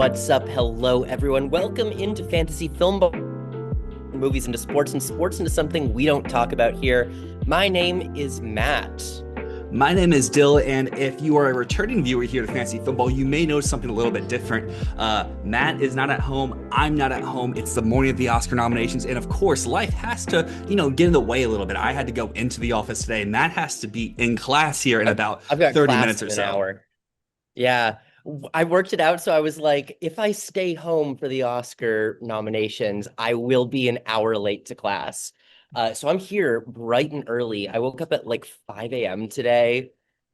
What's up? Hello, everyone. Welcome into Fantasy Filmball, movies into sports and sports into something we don't talk about here. My name is Matt. My name is Dyl, and if you are a returning viewer here to Fantasy Filmball, you may notice something a little bit different. Matt is not at home. I'm not at home. It's the morning of the Oscar nominations, and of course, life has to, get in the way a little bit. I had to go into the office today, and Matt has to be in class here in about I've got 30 class minutes or in an so. hour. Yeah, I worked it out, so I was like, if I stay home for the Oscar nominations, I will be an hour late to class. So I'm here bright and early. I woke up at like 5 a.m. today.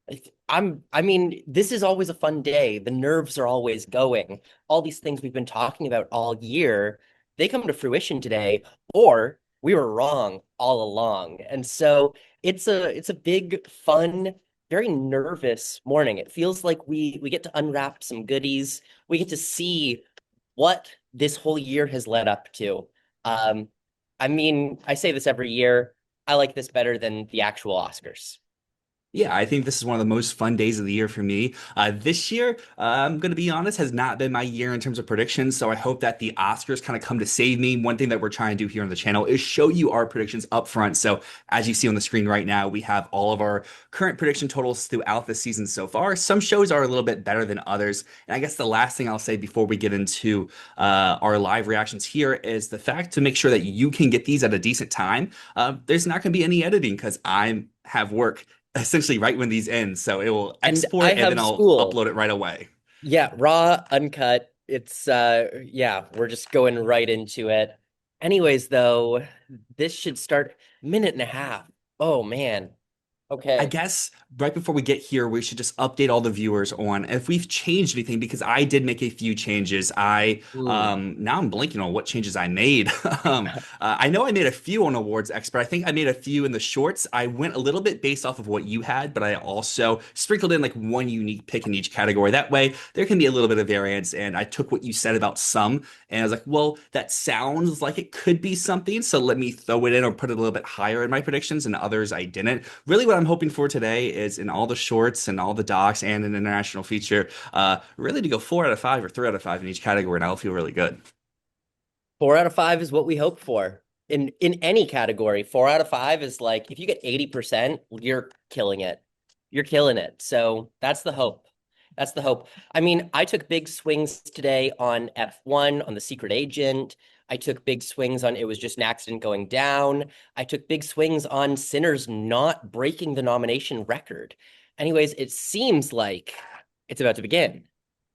This is always a fun day. The nerves are always going. All these things we've been talking about all year, they come to fruition today, or we were wrong all along. And so it's a big, fun, very nervous morning. It feels like we get to unwrap some goodies. We get to see what this whole year has led up to. I say this every year. I like this better than the actual Oscars. Yeah, I think this is one of the most fun days of the year for me. This year, I'm going to be honest, has not been my year in terms of predictions. So I hope that the Oscars kind of come to save me. One thing that we're trying to do here on the channel is show you our predictions up front. So as you see on the screen right now, we have all of our current prediction totals throughout the season so far. Some shows are a little bit better than others. And I guess the last thing I'll say before we get into our live reactions here is the fact to make sure that you can get these at a decent time. There's not going to be any editing because I have work essentially right when these end, so it will export and then I'll upload it right away. Yeah, raw, uncut. It's we're just going right into it. Anyways, though, this should start minute and a half. Oh man. Okay. I guess right before we get here, we should just update all the viewers on if we've changed anything because I did make a few changes. Now I'm blanking on what changes I made. I know I made a few on Awards Expert. I think I made a few in the shorts. I went a little bit based off of what you had, but I also sprinkled in like one unique pick in each category. That way there can be a little bit of variance. And I took what you said about some and I was like, well, that sounds like it could be something. So let me throw it in or put it a little bit higher in my predictions, and others I didn't. Really what I'm hoping for today is in all the shorts and all the docs and an international feature, really to go 4 out of 5 or 3 out of 5 in each category, and I'll feel really good. 4 out of 5 is what we hope for in any category. 4 out of 5 is like, if you get 80%, you're killing it. You're killing it. So that's the hope. That's the hope. I mean, I took big swings today on F1, on The Secret Agent. I took big swings on It Was Just an Accident Going Down. I took big swings on Sinners not breaking the nomination record. Anyways, it seems like it's about to begin.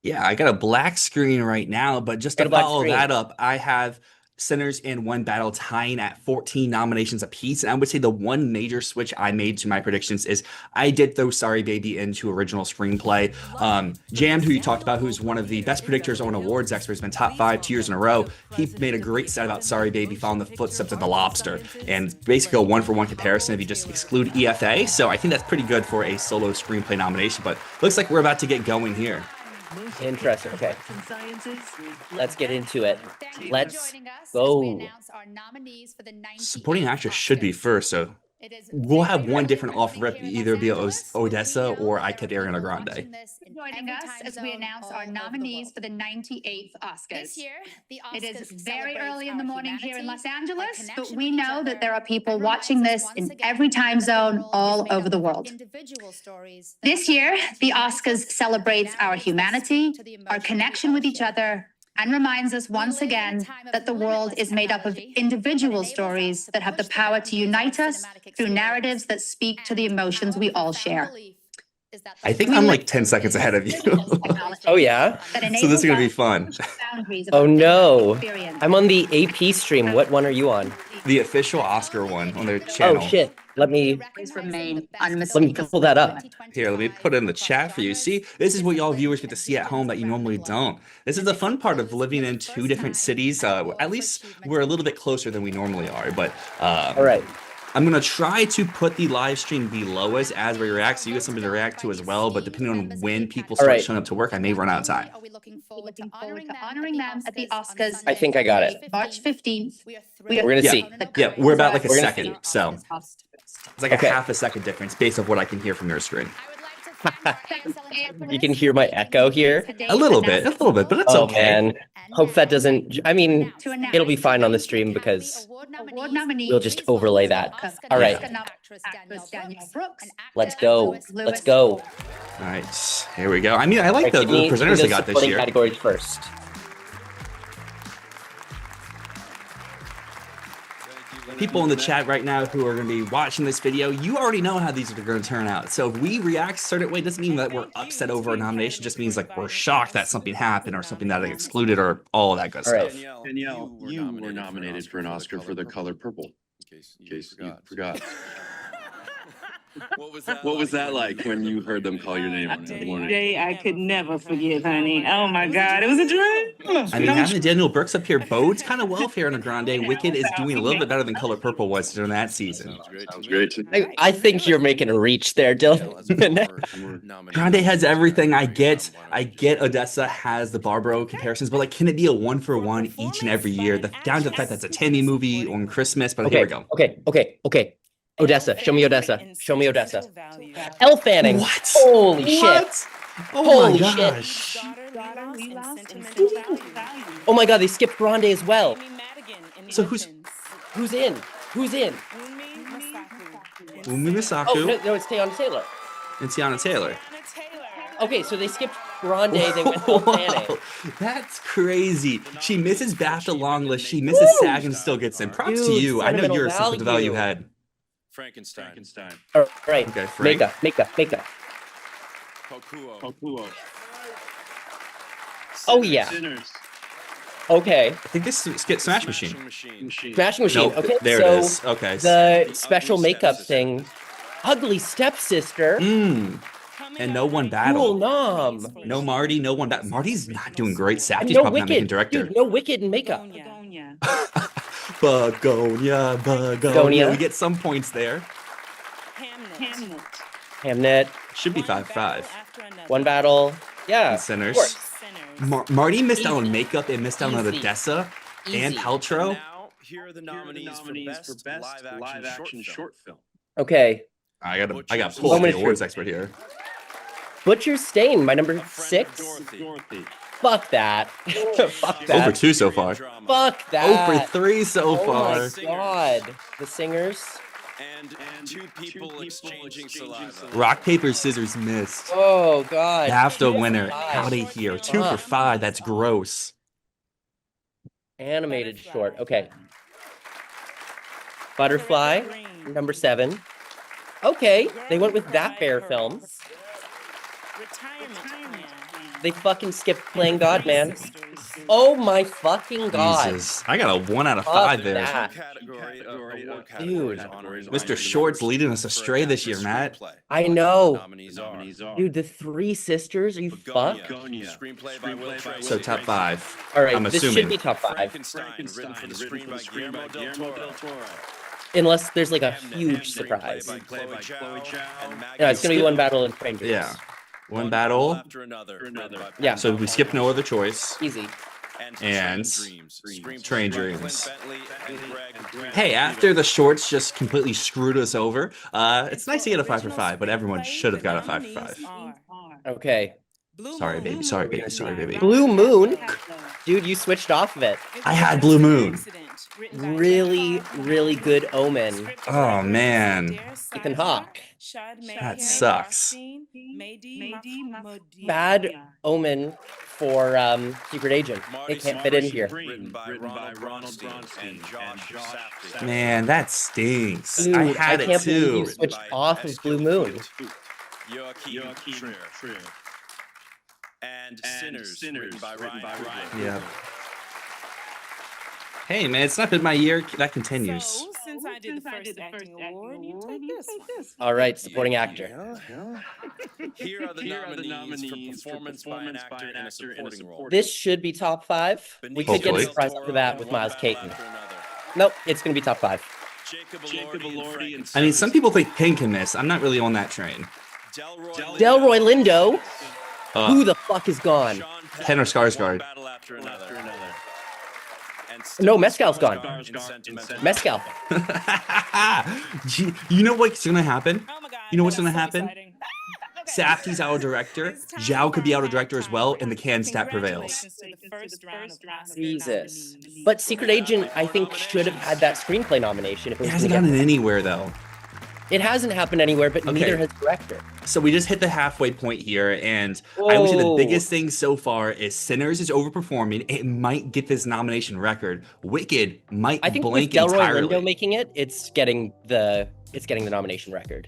Yeah, I got a black screen right now, but just to follow that up, I have Sinners and One Battle tying at 14 nominations apiece. And I would say the one major switch I made to my predictions is I did throw Sorry Baby into original screenplay. Jammed, who you talked about, who's one of the best predictors on Awards Expert, has been top 5 2 years in a row. He made a great set about Sorry Baby following the footsteps of The Lobster, and basically a 1-for-1 comparison if you just exclude EFA. So I think that's pretty good for a solo screenplay nomination, but looks like we're about to get going here. Interesting. Okay. Let's get into it. Let's go. Supporting actress should be first, so we'll have one different off rip, either via Odessa or I Kept Ariana Grande. Joining us as we announce our nominees for the 98th Oscars. It is very early in the morning here in Los Angeles, but we know that there are people watching this in every time zone all over the world. This year, the Oscars celebrates our humanity, our connection with each other, and reminds us once again that the world is made up of individual stories that have the power to unite us through narratives that speak to the emotions we all share. I think I'm like 10 seconds ahead of you. Oh, yeah? So this is going to be fun. Oh, no. I'm on the AP stream. What one are you on? The official Oscar one on their channel. Oh, shit. Let me pull that up. Here, let me put it in the chat for you. See, this is what y'all viewers get to see at home that you normally don't. This is the fun part of living in 2 different cities. At least we're a little bit closer than we normally are. But all right. I'm going to try to put the live stream below us as we react, so you get something to react to as well. But depending on when people start showing up to work, I may run out of time. Are we looking forward to honoring them at the Oscars? I think I got it. March 15th. We're going to see. Yeah, we're about like a second. So it's like a half a second difference based on what I can hear from your screen. You can hear my echo here. A little bit, but it's Oh okay. man, hope that doesn't. I mean, it'll be fine on the stream because we'll just overlay that. All right, let's go. Let's go. All right, here we go. I mean, I like the presenters they got this year. Categories first. People in the chat right now who are going to be watching this video, you already know how these are going to turn out. So if we react a certain way, doesn't mean that we're upset over a nomination. It just means like we're shocked that something happened or something that excluded or all of that good stuff. Danielle, you were nominated for an Oscar for The Color Purple. In case you forgot. What was that like when you heard them call your name on that morning? Day I could never forget, honey. Oh my God, it was a dream. I mean, having Daniel Brooks up here bodes kind of well for Ariana Grande. Wicked is doing a little bit better than Color Purple was during that season. Sounds great. I think you're making a reach there, Dylan. Grande has everything. I get Odessa has the Barbaro comparisons, but like, can it be a 1-for-1 each and every year? Down to the fact that's a Tammy movie on Christmas, but here we go. Okay. Odessa, show me Odessa. Show me Odessa. Elle Fanning. What? Holy shit. Oh Holy my shit. gosh. Oh my god, they skipped Grande as well. So who's in? Umi Misaku Oh, no, it's Teyana Taylor. and Tiana Taylor? Okay, so they skipped Grande, they went Elle Fanning. Wow, that's crazy. She misses BAFTA long list. She misses SAG and still gets in. Props to Dude, you. I know you're a sentimental sense of the value you had. Frankenstein. All right, Okay, Frank. Mika. Kokuo. Oh yeah. Sinners. Okay. I think this is Smash Machine. Smashing Machine. Nope, Okay, there so it is. Okay. the special makeup thing. Ugly Stepsister. And no one Cool battle. Nom. No Marty, no one battle. Marty's not doing great. Savvy's No probably not making Wicked. director. Dude, no Wicked in makeup. Begonia. We get some points there. Hamnet. Should be 5-5. One battle. Yeah. And Sinners. Of course. Marty missed out on Easy. makeup and missed out on Easy. Odessa and Easy. Paltrow. Now, here are the nominees for best live-action short film. Okay. I got Butcher's pull up the Moment awards Truth. expert here. Butcher's Stain, my number A Friend 6. of Dorothy. Fuck that. Fuck Over that. 2 so far. Fuck that. Over 3 so Oh far. my god. The singers. And two people exchanging saliva. Rock, paper, scissors missed. Oh god. BAFTA winner. Five. Out of here. 2 for 5. That's gross. Animated short. Okay. Butterfly, number 7. Okay, they went with that bear film. They fucking skipped Playing God, man. Oh my fucking god. Jesus. I got a 1 out of Fuck 5 there. that. Dude. Mr. Short's leading us astray this year, Matt. I know. Nominees are Dude, the 3 sisters, are you fucked? Screenplay by Will Tracy. So top 5. All right, I'm this assuming. should be top 5. Frankenstein, written for the screen by Guillermo del Toro. Unless there's like a huge surprise. By Chloe Zhao and Maggie No, it's gonna be Smith. one battle in Strangers. Yeah. One battle. After another. Yeah. So we skipped no other choice. Easy. And Train Dreams. Hey, Hey, after the shorts just completely screwed us over, it's nice to get a 5 for 5, but everyone should have got a 5 for 5. Okay. Sorry, baby. Sorry, baby. Sorry, baby. Blue Moon. Dude, you switched off of it. I had Blue Moon. Really, really good Omen. Oh, man. Ethan Hawke. That sucks. Bad Omen for Secret Agent. It can't fit in here. Written by Ronald Bronstein and Josh Safdie. Man, that stinks. Dude, I had it can't believe too. you switched off of Blue Moon. Joachim Trier. And Sinners, written by Ryan. Yeah. Hey, man, it's not been my year. That continues. So, since I did the first acting award, you take this. All right, supporting actor. Here are the nominees for performance by an actor in a supporting role. This should be top 5. We could get a Hopefully. surprise after that with Miles Caton. Nope, it's gonna be top 5. Jacob Elordi and I mean, some people think Pink can miss. I'm not really on that train. Delroy Lindo. Uh, Who the fuck is gone? Henry Skarsgård. No, Mescal's gone. Mescal. Gee, you know what's gonna happen? Oh my God, You know what's that's gonna so happen? exciting. Safdie's out of director. Zhao could be out of director as well, and the can stat prevails. Jesus. But Secret Agent, I think, should have had that screenplay nomination. If it It was hasn't gonna gotten get- anywhere though. It hasn't happened anywhere, but Okay. neither has director. So we just hit the halfway point here, and I would say the Whoa. biggest thing so far is Sinners is overperforming. It might get this nomination record. Wicked might I think with blank Delroy entirely. Lindo making it, it's getting the nomination record.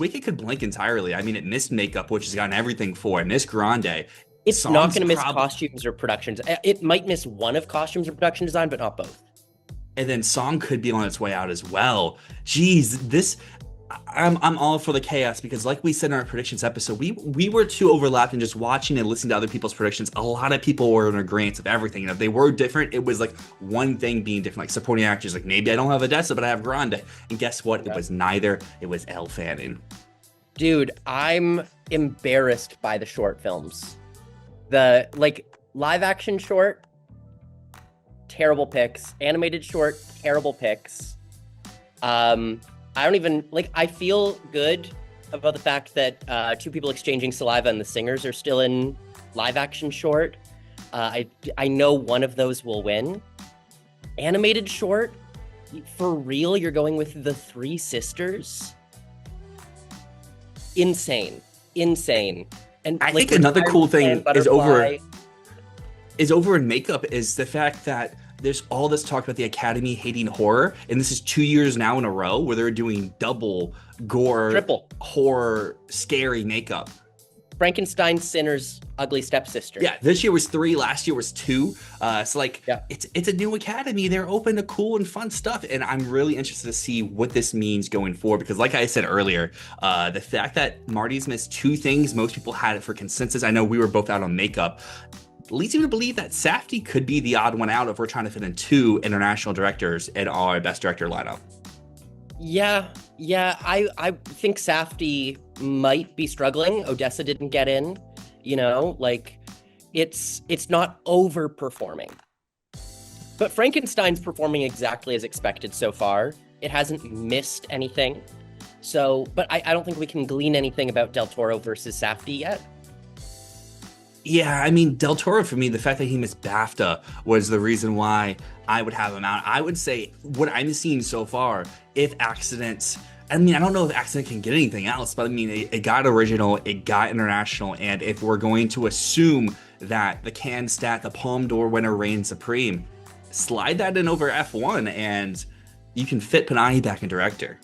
Wicked could blank entirely. I mean, it missed makeup, which has gotten everything for it. Missed Grande. It's not Songs going to miss prob- costumes or productions. It might miss one of costumes or production design, but not both. And then Song could be on its way out as well. Jeez, this I'm all for the chaos because like we said in our predictions episode, we were too overlapped in just watching and listening to other people's predictions. A lot of people were in agreement of everything. You know, if they were different, it was like one thing being different, like supporting actors. Like maybe I don't have Odessa, but I have Grande. And guess what? It was neither. It was Elle Fanning. Dude, I'm embarrassed by the short films. The live action short, terrible picks. Animated short, terrible picks. I don't even I feel good about the fact that two people exchanging saliva and the singers are still in live action short. I know one of those will win. Animated short, for real, you're going with the Three Sisters? Insane. And I think another cool thing is Butterfly. over in makeup is the fact that there's all this talk about the Academy hating horror, and this is 2 years now in a row where they're doing double gore, Triple horror, scary makeup. Frankenstein, Sinners, Ugly Stepsister. Yeah, this year was 3, last year was 2. So Yeah. it's a new Academy. They're open to cool and fun stuff, and I'm really interested to see what this means going forward. Because like I said earlier, the fact that Marty's missed 2 things, most people had it for consensus. I know we were both out on makeup. Leads me to believe that Safdie could be the odd one out if we're trying to fit in 2 international directors in our best director lineup. Yeah, I think Safdie might be struggling. Odessa didn't get in, it's not overperforming. But Frankenstein's performing exactly as expected so far. It hasn't missed anything. So, but I don't think we can glean anything about Del Toro versus Safdie yet. Yeah, I mean, Del Toro, for me, the fact that he missed BAFTA was the reason why I would have him out. I would say what I'm seeing so far, if Accidents, I mean, I don't know if Accident can get anything else, but I mean, it got original, it got international, and if we're going to assume that the Cannes stat, the Palme d'Or winner reigns supreme, slide that in over F1 and you can fit Panahi back in director.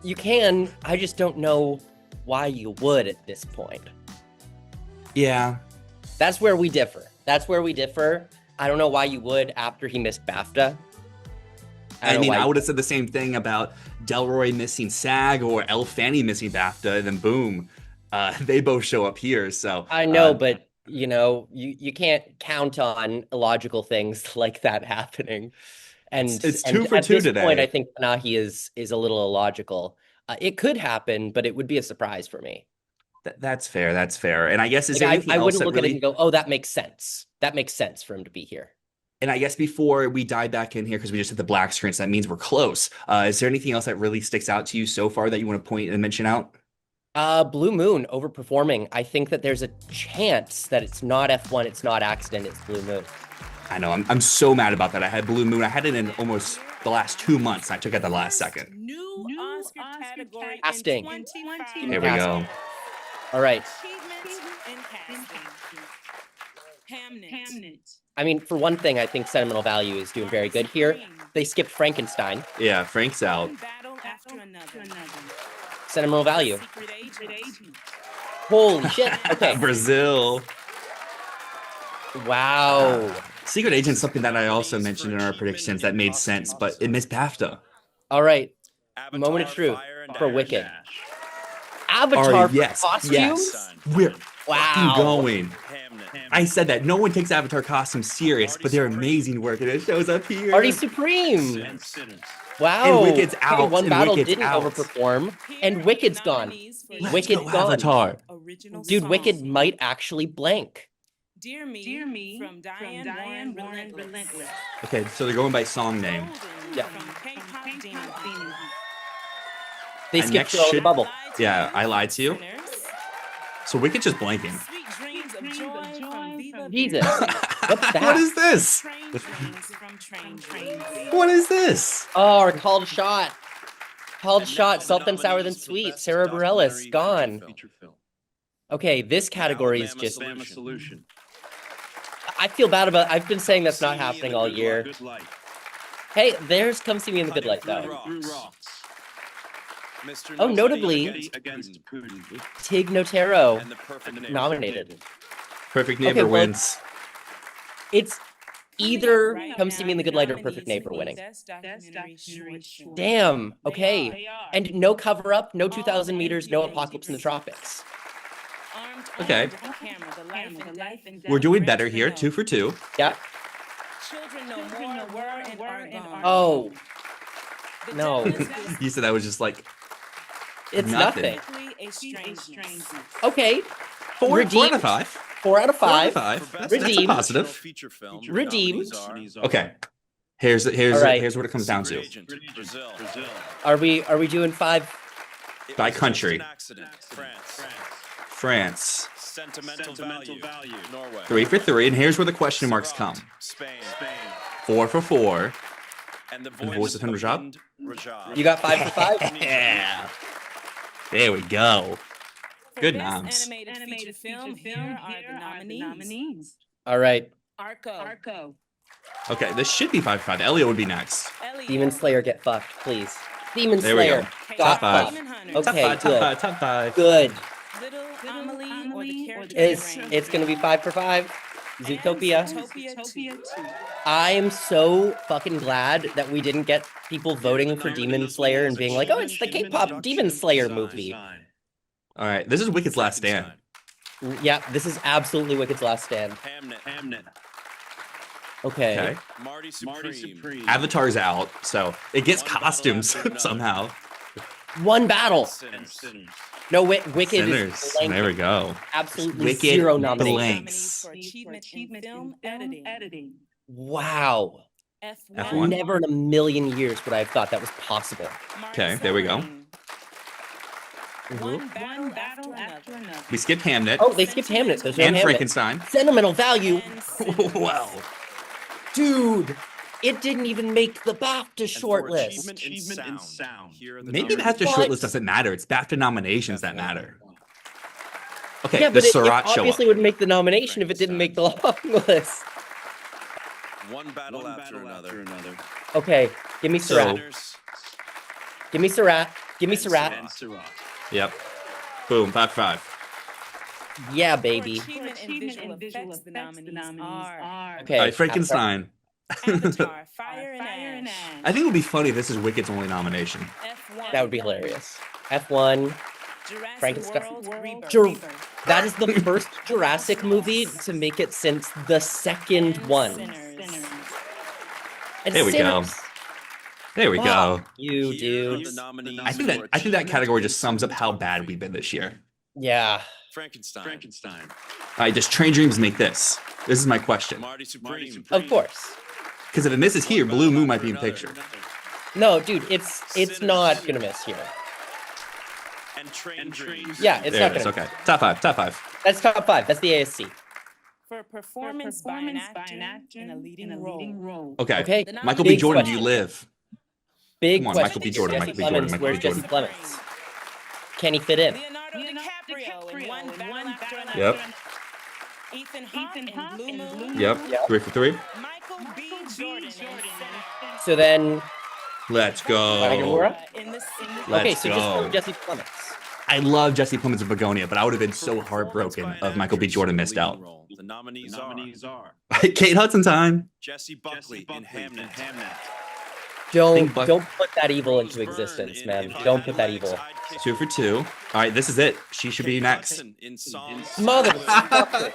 You can, I just don't know why you would at this point. Yeah. That's where we differ. I don't know why you would after he missed BAFTA. I would have said the same thing about Delroy missing SAG or Elle Fanning missing BAFTA, and then boom, they both show up here. So I know, but you can't count on illogical things like that happening. And it's 2 for at 2 this today. point, I think Panahi is a little illogical. It could happen, but it would be a surprise for me. That's fair. And I guess I wouldn't look at it and go, "Oh, that makes sense. That makes sense for him to be here." And I guess before we dive back in here, because we just hit the black screen, so that means we're close. Is there anything else that really sticks out to you so far that you want to point and mention out? Blue Moon overperforming. I think that there's a chance that it's not F1, it's not Accident, it's Blue Moon. I know. I'm so mad about that. I had Blue Moon. I had it in almost the last 2 months. I took it the last second. New Oscar category Casting. in 2025. Here we go. All right. Achievements in casting. Hamnet. I mean, for one thing, I think Sentimental Value is doing very good here. They skipped Frankenstein. Yeah, Frank's out. Battle after another. Sentimental Value. Secret Agent. Holy shit. Okay. Brazil. Wow. Secret Agent's something that I also mentioned in our predictions that made sense, but it missed BAFTA. All right. Moment of truth for Wicked. Avatar for costumes? Yes. We're Wow. going. I said that. No one takes Avatar costumes serious, but they're amazing work, and it shows up here. Party Supreme. Wow. And Wicked's Okay, out, one and battle Wicked's didn't out. overperform, and Wicked's gone. Let's Wicked's go, gone. Avatar. Dude, Wicked might actually blank. Dear Me from Diane Warren Relentless. Okay, so they're going by song name. Yeah. From K-pop Demon. They And skipped next Throw the should- Bubble. Yeah, I lied to you. Sinners. So Wicked's just blanking. Sweet dreams of joy from Viva Jesus. Vida. What's that? What is this? Train dreams from train dreams. What is this? Oh, our called shot. Called shot, Salt Then Sour Then Sweet. Sarah Bareilles, gone. Okay, this category is just... Solution. I feel bad about... I've been saying that's not happening all year. Hey, there's Come See Me in the Good Light, though. Oh, notably, Tig Notaro nominated. Perfect Neighbor Okay, well, wins. It's either Come See Me in the Good Light or Perfect Neighbor winning. Damn, okay. And no cover-up, no 2,000 meters, no Apocalypse in the Tropics. Okay. We're doing better here, 2 for 2. Yeah. Children no more were and are gone. Oh, no. You said that was just like It's nothing. nothing. A strange. Okay. 4 out Redeemed. of 5. 4 out of 4 out of 5. 5. That's a Redeemed. positive. Redeemed. Okay. All right. Here's what it comes down to. Are we doing 5? By country. France. Sentimental value. Norway. 3 for 3, and here's where the question marks come. Spain. 4 for 4. And the voice of Henry Rajab? Rajab. You got 5 for 5? Yeah. There we go. Good For noms. Best Animated feature film, here are the nominees. All right. Arco. Okay, this should be 5 for 5. Elio would be next. Elliot. Demon Slayer, get fucked, please. Demon There we Slayer. go. Got Top 5. fucked. Demon Hunter. Okay, good. Top 5. Good. Little Amelie or the character It's gonna be 5 for 5. Zootopia. Zootopia 2. I am so fucking glad that we didn't get people voting for Demon Slayer and being like, oh, it's the K-pop Demon Slayer movie. All right, this is Wicked's last stand. Yeah, this is absolutely Wicked's last stand. Hamnet. Okay. Okay. Marty Supreme. Avatar's out, so it gets costumes somehow. One battle. Sinners. No, Wicked Sinners. is blanking. There we go. Absolutely Wicked 0 blanks. nominations. Nominees for achievement in film editing. Wow. F1. Never in a million years would I have thought that was possible. Okay, there we go. One battle after another. We skipped Hamnet Oh, they skipped Hamnet. There's no and Hamnet. Frankenstein. Sentimental value. Wow. Dude, it didn't even make the BAFTA shortlist. Achievement in sound. Here are the Maybe the BAFTA What? shortlist doesn't matter. It's BAFTA nominations that matter. Okay, Yeah, the but it Surat show up. obviously would make the nomination if it didn't make the long list. One battle after another. Okay, give me So- Surat. Give me Surat. Give me Surat. Yep. Boom, 5 for 5. Yeah, For baby. achievement in visual effects, the nominees are Okay. All right, Frankenstein. Avatar, Fire and Ash, I think it would be funny if this is Wicked's only nomination. F1. That would be hilarious. F1. Jurassic Frankenstein. World Rebirth. Jur- That is the first Jurassic movie to make it since the second one. Sinners. And There we go. Sinners. There we Wow. go. You Here are the dudes. nominees I think for that category just achievement sums up in how bad we've been this year. Yeah. Frankenstein. All right, does Train Dreams make this? This is my question. Marty Supreme. Of course. Because if it misses here, Blue Moon might be in the picture. No, dude, it's not gonna miss here. And Train Dreams. Yeah, it's There not it is. gonna. Okay, top 5. Top 5. That's top 5. That's the ASC. For performance by an actor in a leading role. Okay. Okay. The Michael B. Big Jordan, do question. you live? Big Come on, question. Michael B. Jordan, Jesse Michael B. Jordan, Plemons, Michael where's B. Jesse Jordan. Plemons? Can he fit in? Leonardo DiCaprio in One Battle After Another. Yep. Ethan Hawke in Blue Moon. Yep. Yep. 3 for 3. Michael B. Jordan in So then, Let's go. Nagamura? in the okay, Let's so go. just throw Jesse Plemons. I love Jesse Plemons and Begonia, but I would have been so heartbroken if Michael B. Jordan missed out. The nominees are Kate Hudson time. Jesse Buckley in Hamnet. Don't Buck- put that evil into existence, man. Don't put that evil. 2 for 2. All right, this is it. She should be next. In songs. Motherfucker.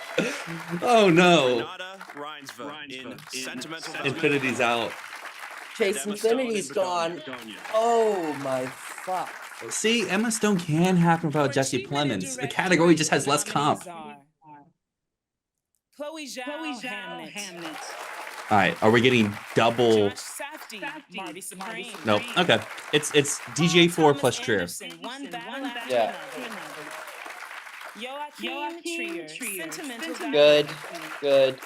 Oh no. Renata Reinsva in Sentimental Value. Infinity's out. Chase Infinity's gone. Oh my fuck. See, Emma Stone can happen without Jesse Plemons. The category just has less comp. Chloe Zhao, Hamnet. All right, are we getting double? Josh Safdie, Marty Supreme. Nope. Okay, it's DJ4 plus Trier. One Battle After Yeah. Another. Joachim Trier, Sentimental Good, Diary. good.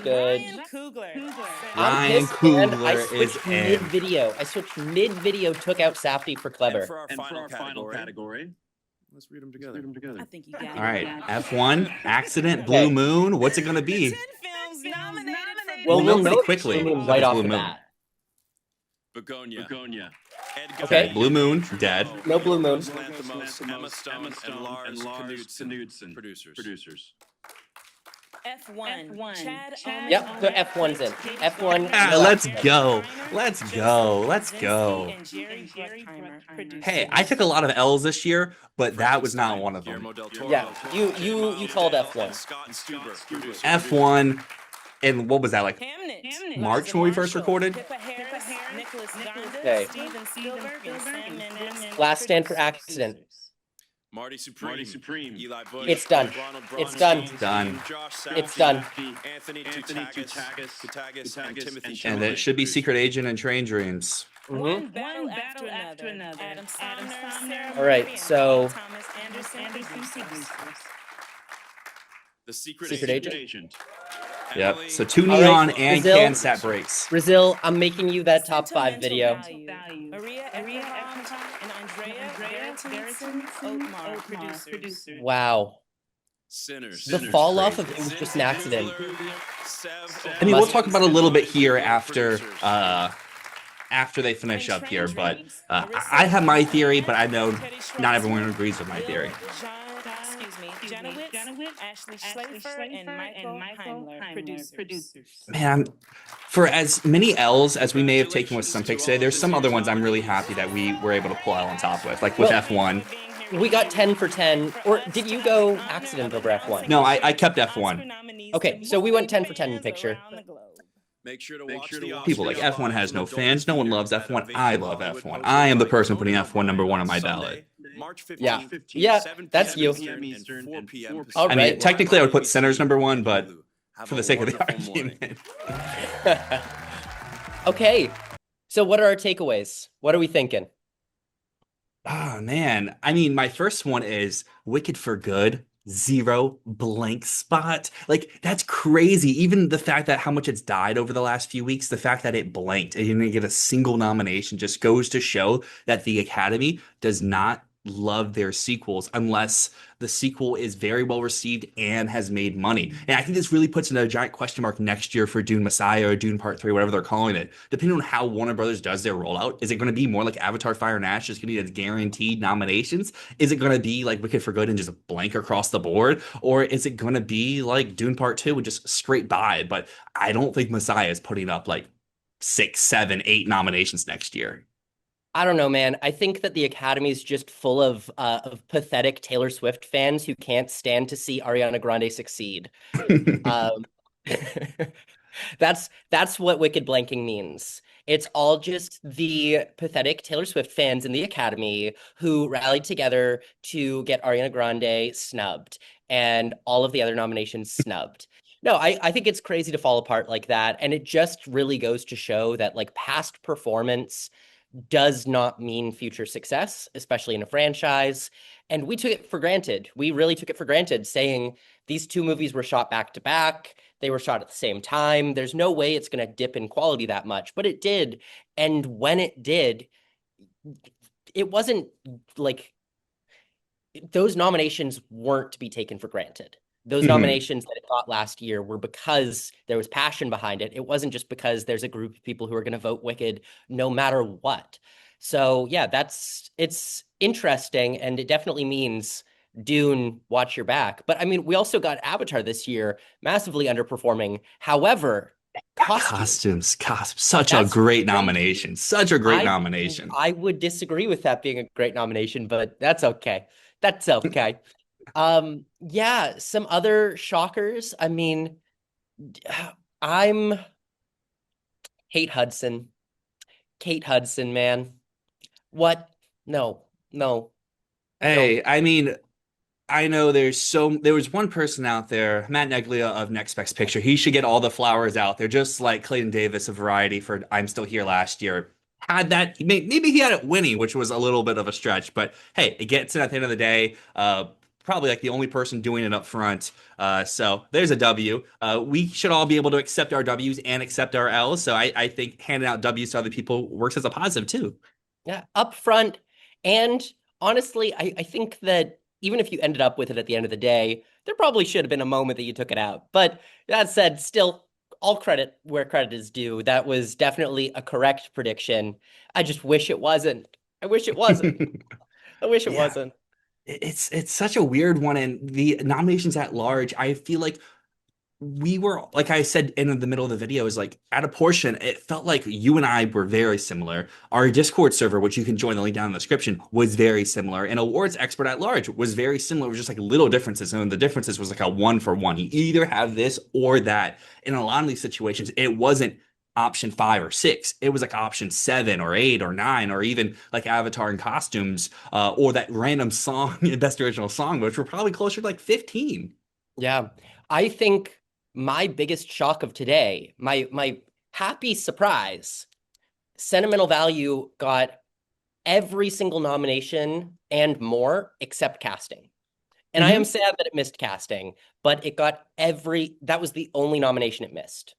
Ryan Coogler. I'm Ryan pissed, man. I Coogler is switched in. mid-video. Took out Safdie for Clever. And for our final category, let's read them together. I think you got it. All right, F1, Accident, Blue Okay. Moon. What's it gonna be? 10 films nominated for Well, We'll we'll know pretty know quickly Blue Moon if right it's off Blue the Moon. bat. Begonia. Edgar Okay. Wright, Blue Moon, dead. No Blue Moon. Lanthimos, Emma Stone, and Lars Knudsen, producers. F1. Chad Yep, so F1's in. F1. Ah, no let's accident. go. Let's go. Let's go. Hey, I took a lot of L's this year, but that was not one of them. Guillermo del Toro, Yeah, you called F1. Scott and Stuber, producers. F1, and what was that, like Hamnet. March when we first recorded? Pippa Harris, Nicholas Gonda, Okay. Steven Spielberg, and Sam Mendes. Last Stand for Accident. Marty Supreme, Eli Bush, It's done. Ronald It's Bronston, done. Done. Josh It's Safdie, done. Anthony Kutagas, and Timothy And Chalamet. it should be Secret Agent and Train Dreams. Mhm. One battle after another. Adam Sandler, Sarah All right, Murphy, and so- Thomas Anderson, producers. The Secret Secret Agent. Yep. Emily- So 2 All right, neon and Brazil. can stat breaks. Brazil, I'm making you that top 5 video. Maria Eckerhoff and Andrea Beretinson, Oatmar, producers. Wow. Sinners. The fall off of it was just an accident. I mean, we'll talk about it a little bit here after they finish up here, but I have my theory, but I know not everyone agrees with my theory. Janowitz, Ashley Schleifer, and Michael Heimler, producers. Man, for as many L's as we may have taken with some picks today, there's some other ones I'm really happy that we were able to pull out on top with, like with Well, F1. We got 10 for 10. Or did you go accident over F1? No, I kept F1. Okay, so we went 10 for 10 in picture. Make sure to watch the People like F1 has no fans. No one loves F1. I love F1. I am the person putting F1 number 1 on my ballot. March 15th, Yeah. Yeah, 7 that's p.m. you. Eastern and 4 p.m. All I mean, right. technically I would put Sinners number 1, but Have for a the sake of the wonderful morning. argument. Okay, so what are our takeaways? What are we thinking? Oh man, I mean, my first one is Wicked for Good, 0 blank spot. Like, that's crazy. Even the fact that how much it's died over the last few weeks, the fact that it blanked and didn't get a single nomination just goes to show that the Academy does not love their sequels unless the sequel is very well received and has made money. And I think this really puts in a giant question mark next year for Dune Messiah or Dune Part 3, whatever they're calling it. Depending on how Warner Brothers does their rollout, is it going to be more like Avatar Fire and Ash, just going to be guaranteed nominations? Is it going to be like Wicked for Good and just blank across the board? Or is it going to be like Dune Part 2 and just straight by? But I don't think Messiah is putting up like 6, 7, 8 nominations next year. I don't know, man. I think that the Academy is just full of pathetic Taylor Swift fans who can't stand to see Ariana Grande succeed. Um, that's what Wicked blanking means. It's all just the pathetic Taylor Swift fans in the Academy who rallied together to get Ariana Grande snubbed and all of the other nominations snubbed. No, I think it's crazy to fall apart like that. And it just really goes to show that like past performance does not mean future success, especially in a franchise. And we took it for granted. We really took it for granted, saying these 2 movies were shot back to back. They were shot at the same time. There's no way it's going to dip in quality that much, but it did. And when it did, it wasn't like those nominations weren't to be taken for granted. Those nominations that it got last year were because there was passion behind it. It wasn't just because there's a group of people who are going to vote Wicked no matter what. So yeah, it's interesting, and it definitely means Dune, watch your back. But I mean, we also got Avatar this year, massively underperforming. However, Costumes. Such a great nomination. Such a great nomination. I would disagree with that being a great nomination, but that's okay. That's okay. Yeah, some other shockers. I mean, I'm Kate Hudson, man. What? No. Hey, I mean, I know there was one person out there, Matt Neglia of Next Best Picture. He should get all the flowers out there, just like Clayton Davis of Variety for I'm Still Here last year. Had that, maybe he had it winning, which was a little bit of a stretch, but hey, it gets in at the end of the day. probably like the only person doing it up front. So there's a W. We should all be able to accept our W's and accept our L's. So I think handing out W's to other people works as a positive too. Yeah, up front. And honestly, I think that even if you ended up with it at the end of the day, there probably should have been a moment that you took it out. But that said, still, all credit where credit is due. That was definitely a correct prediction. I just wish it wasn't. I wish it wasn't. I wish it Yeah, wasn't. it's such a weird one, and the nominations at large, I feel like we were, like I said in the middle of the video, is like at a portion, it felt like you and I were very similar. Our Discord server, which you can join the link down in the description, was very similar. And Awards Expert at Large was very similar. It was just like little differences. And the differences was like a 1-for-1. You either have this or that. In a lot of these situations, it wasn't option 5 or 6. It was like option 7 or 8 or 9, or even like Avatar and costumes, or that random song, best original song, which were probably closer to like 15. Yeah. I think my biggest shock of today, my happy surprise, Sentimental Value got every single nomination and more except casting. And I am sad that it missed casting, but it got that was the only nomination it missed.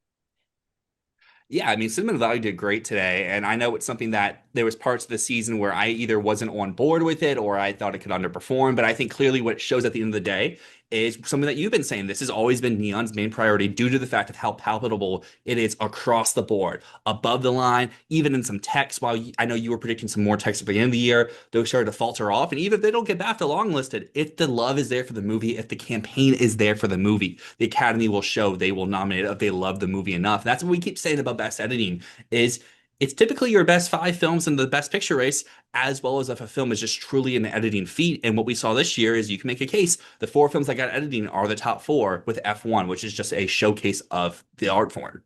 Yeah, I mean, Cinnamon Valley did great today, and I know it's something that there was parts of the season where I either wasn't on board with it or I thought it could underperform. But I think clearly what it shows at the end of the day is something that you've been saying. This has always been Neon's main priority due to the fact of how palpable it is across the board, above the line, even in some text. While I know you were predicting some more text at the beginning of the year, those started to falter off. And even if they don't get BAFTA longlisted, if the love is there for the movie, if the campaign is there for the movie, the Academy will show they will nominate it if they love the movie enough. That's what we keep saying about best editing is it's typically your best 5 films in the best picture race, as well as if a film is just truly an editing feat. And what we saw this year is you can make a case. The 4 films that got editing are the top 4 with F1, which is just a showcase of the art form.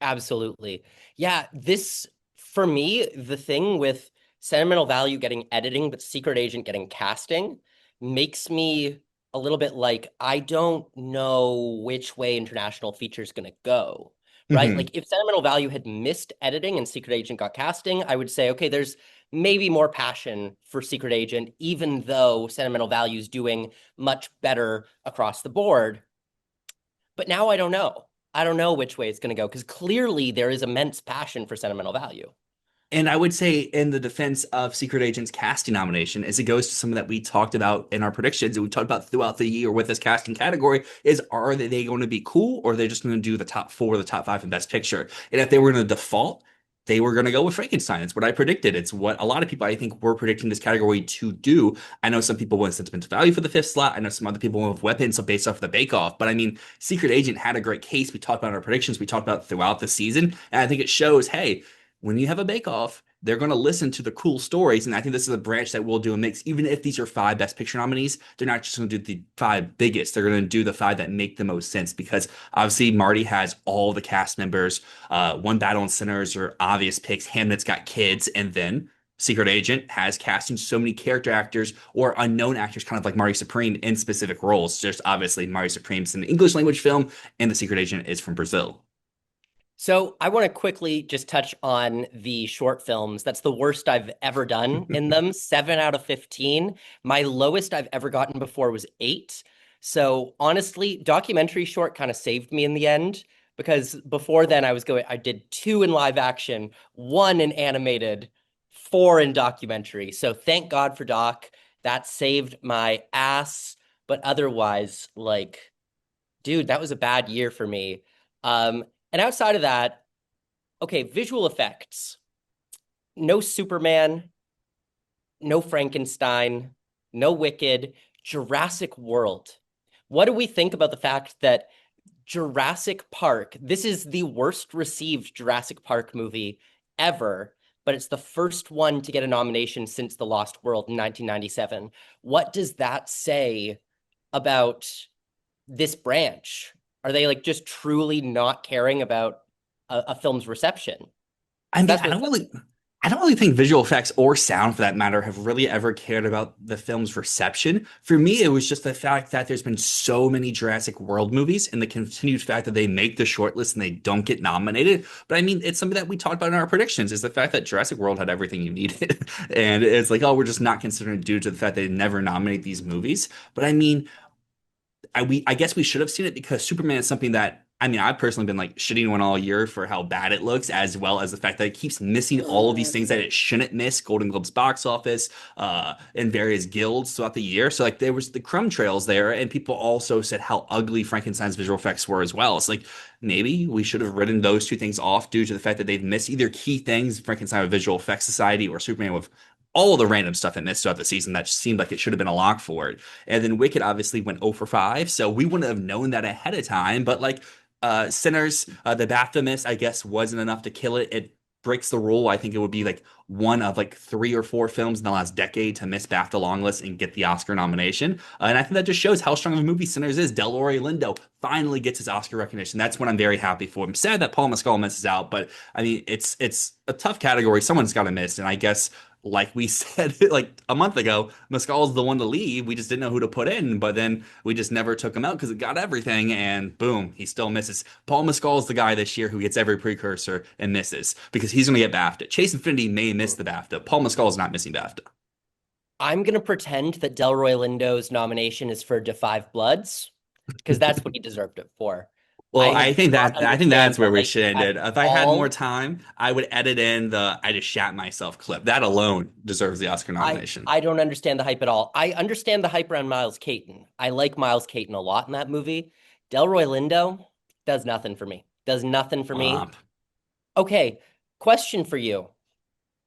Absolutely. Yeah, this, for me, the thing with Sentimental Value getting editing, but Secret Agent getting casting makes me a little bit like, I don't know which way international feature is going to go, right? Mm-hmm. Like if Sentimental Value had missed editing and Secret Agent got casting, I would say, okay, there's maybe more passion for Secret Agent, even though Sentimental Value is doing much better across the board. But now I don't know. I don't know which way it's going to go because clearly there is immense passion for Sentimental Value. And I would say in the defense of Secret Agent's casting nomination, as it goes to something that we talked about in our predictions and we talked about throughout the year with this casting category, is are they going to be cool or are they just going to do the top 4, the top 5 in Best Picture? And if they were going to default, they were going to go with Frankenstein. It's what I predicted. It's what a lot of people I think were predicting this category to do. I know some people went sentimental value for the 5th slot. I know some other people went with weapons, so based off the Bake Off. But I mean, Secret Agent had a great case. We talked about in our predictions. We talked about throughout the season. And I think it shows, hey, when you have a Bake Off, they're going to listen to the cool stories. And I think this is a branch that will do a mix. Even if these are 5 Best Picture nominees, they're not just going to do the 5 biggest. They're going to do the 5 that make the most sense because obviously Marty has all the cast members. One Battle and Sinners are obvious picks. Hamlet's got kids. And then Secret Agent has casting so many character actors or unknown actors, kind of like Marty Supreme in specific roles. Just obviously Marty Supreme's an English language film and the Secret Agent is from Brazil. So I want to quickly just touch on the short films. That's the worst I've ever done in them. 7 out of 15. My lowest I've ever gotten before was 8. So honestly, documentary short kind of saved me in the end because before then I did 2 in live action, 1 in animated, 4 in documentary. So thank God for doc. That saved my ass. But otherwise, like, dude, that was a bad year for me. And outside of that, okay, visual effects. No Superman, no Frankenstein, no Wicked, Jurassic World. What do we think about the fact that Jurassic Park, this is the worst received Jurassic Park movie ever, but it's the first one to get a nomination since The Lost World in 1997. What does that say about this branch? Are they like just truly not caring about a film's reception? I mean, That's I what don't really, I don't really think visual effects or sound, for that matter, have really ever cared about the film's reception. For me, it was just the fact that there's been so many Jurassic World movies and the continued fact that they make the shortlist and they don't get nominated. But I mean, it's something that we talked about in our predictions, is the fact that Jurassic World had everything you needed. And it's like, oh, we're just not considering it due to the fact they never nominate these movies. But I mean, I guess we should have seen it because Superman is something that, I mean, I've personally been like shitting on all year for how bad it looks, as well as the fact that it keeps missing all of these things that it shouldn't miss: Golden Globes box office, and various guilds throughout the year. So like there was the crumb trails there, and people also said how ugly Frankenstein's visual effects were as well. It's like maybe we should have written those two things off due to the fact that they've missed either key things, Frankenstein with Visual Effects Society or Superman with all the random stuff it missed throughout the season that seemed like it should have been a lock for it. And then Wicked obviously went 0 for 5, so we wouldn't have known that ahead of time. But like Sinners, the BAFTA miss, I guess, wasn't enough to kill it. It breaks the rule. I think it would be like one of like 3 or 4 films in the last decade to miss BAFTA long list and get the Oscar nomination. And I think that just shows how strong of a movie Sinners is. Delroy Lindo finally gets his Oscar recognition. That's what I'm very happy for. I'm sad that Paul Mescal misses out, but I mean, it's a tough category. Someone's got to miss, and I guess, like we said like a month ago, Mescal's the one to leave. We just didn't know who to put in, but then we just never took him out because it got everything, and boom, he still misses. Paul Mescal is the guy this year who gets every precursor and misses because he's going to get BAFTA. Chase Infinity may miss the BAFTA. Paul Mescal is not missing BAFTA. I'm going to pretend that Delroy Lindo's nomination is for Da 5 Bloods because that's what he deserved it for. Well, I do not I think that's understand where the we hype should end at it. If I had more all. time, I would edit in the "I just shat myself" clip. That alone deserves the Oscar nomination. I don't understand the hype at all. I understand the hype around Miles Caton. I like Miles Caton a lot in that movie. Delroy Lindo does nothing for me. Does nothing for me. Womp. Okay, question for you.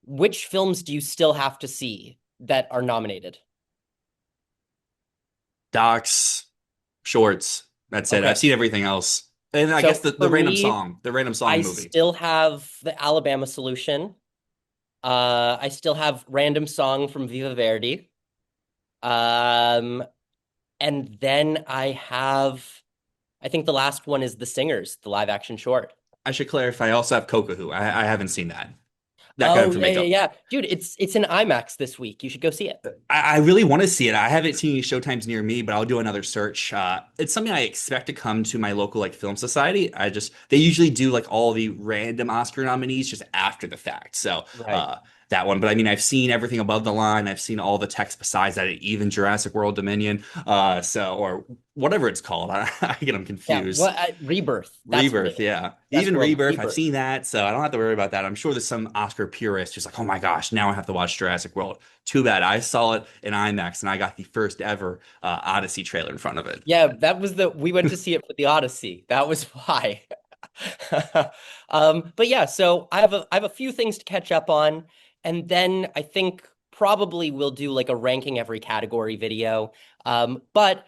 Which films do you still have to see that are nominated? Docs, shorts. That's it. Okay. I've seen everything else. And I So guess for me, the random song I movie. still have the Alabama Solution. I still have Random Song from Viva Verdi. Um, and then I think the last one is The Singers, the live action short. I should clarify. I also have Kokohu. I haven't seen that. That got Oh him for yeah, yeah, makeup. yeah. Dude, it's in IMAX this week. You should go see it. I really want to see it. I haven't seen any showtimes near me, but I'll do another search. It's something I expect to come to my local like film society. They usually do like all the random Oscar nominees just after the fact. So Right. that one. But I mean, I've seen everything above the line. I've seen all the text besides that, even Jurassic World Dominion. Or whatever it's called. I get them Yeah, confused. Rebirth. That's what it Rebirth, is. yeah. Jurassic Even World Rebirth, I've Rebirth. seen that, so I don't have to worry about that. I'm sure there's some Oscar purist who's like, oh my gosh, now I have to watch Jurassic World. Too bad. I saw it in IMAX and I got the first ever Odyssey trailer in front of it. Yeah, we went to see it for the Odyssey. That was why. But yeah, so I have a few things to catch up on, and then I think probably we'll do like a ranking every category video. But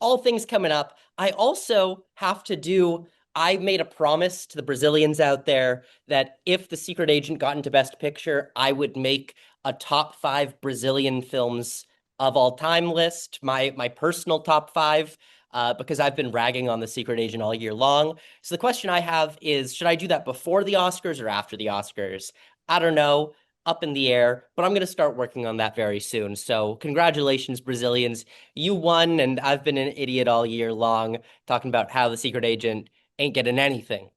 all things coming up. I also have to do. I made a promise to the Brazilians out there that if The Secret Agent got into Best Picture, I would make a top 5 Brazilian films of all time list, my personal top 5, because I've been ragging on The Secret Agent all year long. So the question I have is, should I do that before the Oscars or after the Oscars? I don't know, up in the air, but I'm going to start working on that very soon. So congratulations, Brazilians. You won, and I've been an idiot all year long talking about how The Secret Agent ain't getting anything.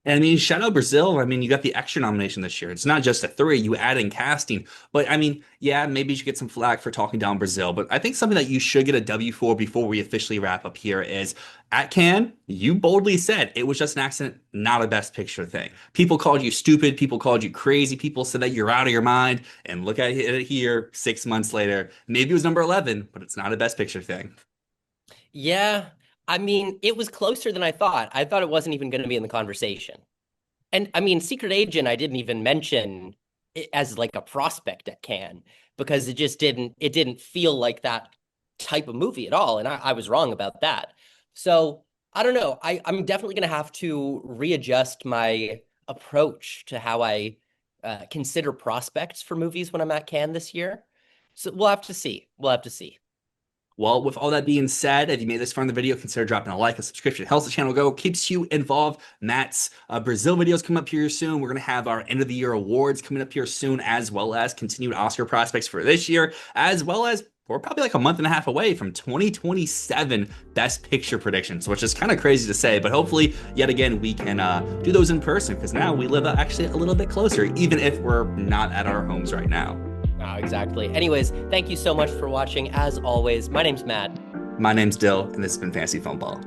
And I mean, shout out Brazil. I mean, you got the extra nomination this year. It's not just a 3, you add in casting. But I mean, yeah, maybe you should get some flack for talking down Brazil. But I think something that you should get a W for before we officially wrap up here is at Cannes, you boldly said it was just an accident, not a best picture thing. People called you stupid. People called you crazy. People said that you're out of your mind. And look at it here 6 months later. Maybe it was number 11, but it's not a best picture thing. Yeah, I mean, it was closer than I thought. I thought it wasn't even going to be in the conversation. And I mean, Secret Agent, I didn't even mention it as like a prospect at Cannes because it didn't feel like that type of movie at all. And I was wrong about that. So I don't know. I'm definitely going to have to readjust my approach to how I consider prospects for movies when I'm at Cannes this year. So we'll have to see. We'll have to see. Well, with all that being said, if you made this far in the video, consider dropping a like, a subscription. It helps the channel go, keeps you involved. Matt's Brazil videos come up here soon. We're going to have our end of the year awards coming up here soon, as well as continued Oscar prospects for this year, as well as we're probably like a month and a half away from 2027 Best Picture predictions, which is kind of crazy to say, but hopefully, yet again, we can do those in person because now we live actually a little bit closer, even if we're not at our homes right now. Oh, exactly. Anyways, thank you so much for watching. As always, my name's Matt. My name's Dyl, and this has been Fantasy Filmball.